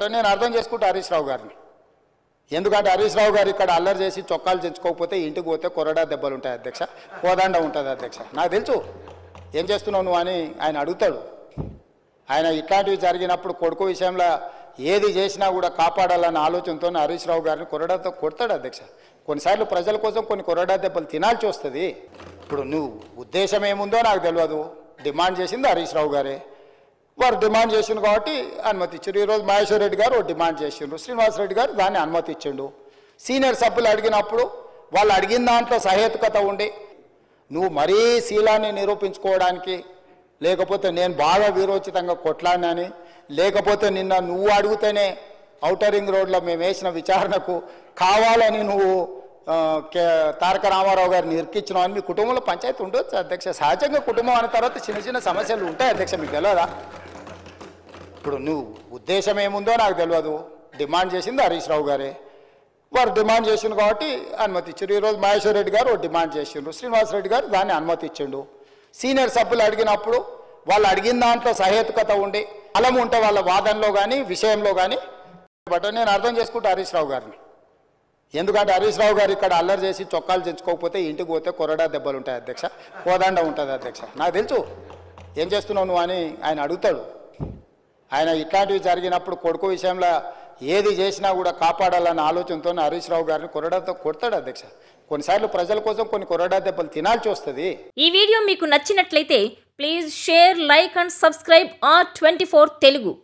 But నేను అర్థం చేసుకుంటా హరీష్ రావు గారిని. ఎందుకంటే హరీష్ రావు గారు ఇక్కడ అల్లరి చేసి చొక్కాలు తెచ్చుకోకపోతే ఇంటికి పోతే కొరడా దెబ్బలు ఉంటాయి అధ్యక్ష, కోదండ ఉంటుంది అధ్యక్ష. నాకు తెలుసు ఏం చేస్తున్నావు నువ్వు అని ఆయన అడుగుతాడు. ఆయన ఇట్లాంటివి జరిగినప్పుడు కొడుకు విషయంలో ఏది చేసినా కూడా కాపాడాలన్న ఆలోచనతో హరీష్ రావు గారిని కొరడాతో కొడతాడు అధ్యక్ష. కొన్నిసార్లు ప్రజల కోసం కొన్ని కొరడా దెబ్బలు తినాల్సి వస్తుంది. ఇప్పుడు నువ్వు ఉద్దేశం ఏముందో నాకు తెలియదు. డిమాండ్ చేసింది హరీష్ రావు గారే, వారు డిమాండ్ చేసిండు కాబట్టి అనుమతి ఇచ్చారు. ఈరోజు మహేశ్వర్ రెడ్డి గారు డిమాండ్ చేసిండ్రు, శ్రీనివాసరెడ్డి గారు దాన్ని అనుమతి ఇచ్చిండు. సీనియర్ సభ్యులు అడిగినప్పుడు వాళ్ళు అడిగిన దాంట్లో సహేతుకత ఉండి నువ్వు మరీ శీలాన్ని నిరూపించుకోవడానికి, లేకపోతే నేను బాగా వీరోచితంగా కొట్లాడినని, లేకపోతే నిన్న నువ్వు అడిగితేనే ఔటర్ రింగ్ రోడ్లో మేము వేసిన విచారణకు కావాలని నువ్వు తారక రామారావు గారిని ఇరికించినావు అని మీ కుటుంబంలో పంచాయతీ ఉండొచ్చు అధ్యక్ష. సహజంగా కుటుంబం అనే తర్వాత చిన్న చిన్న సమస్యలు ఉంటాయి అధ్యక్ష, మీకు తెలియదా? ఇప్పుడు నువ్వు ఉద్దేశం ఏముందో నాకు తెలియదు. డిమాండ్ చేసింది హరీష్ రావు గారే, వారు డిమాండ్ చేసిండు కాబట్టి అనుమతి ఇచ్చారు. ఈరోజు మహేశ్వర్ రెడ్డి గారు డిమాండ్ చేసిండ్రు, శ్రీనివాసరెడ్డి గారు దాన్ని అనుమతి ఇచ్చిండు. సీనియర్ సభ్యులు అడిగినప్పుడు వాళ్ళు అడిగిన దాంట్లో సహేతుకత ఉండి బలం ఉంటే వాళ్ళ వాదనలో కానీ విషయంలో కానీ, బట్ నేను అర్థం చేసుకుంటా హరీష్ రావు గారిని. ఎందుకంటే హరీష్ రావు గారు ఇక్కడ అల్లరి చేసి చొక్కాలు తెచ్చుకోకపోతే ఇంటికి పోతే కొరడా దెబ్బలు ఉంటాయి అధ్యక్ష, కోదండ ఉంటుంది అధ్యక్ష. నాకు తెలుసు ఏం చేస్తున్నావు నువ్వు అని ఆయన అడుగుతాడు. ఆయన ఇట్లాంటివి జరిగినప్పుడు కొడుకు విషయంలో ఏది చేసినా కూడా కాపాడాలన్న ఆలోచనతో హరీష్ రావు గారిని కొరడాతో కొడతాడు అధ్యక్ష. కొన్నిసార్లు ప్రజల కోసం కొన్ని కొరడా దెబ్బలు తినాల్సి వస్తుంది. ఈ వీడియో మీకు నచ్చినట్లయితే please share, like and subscribe R24 Telugu.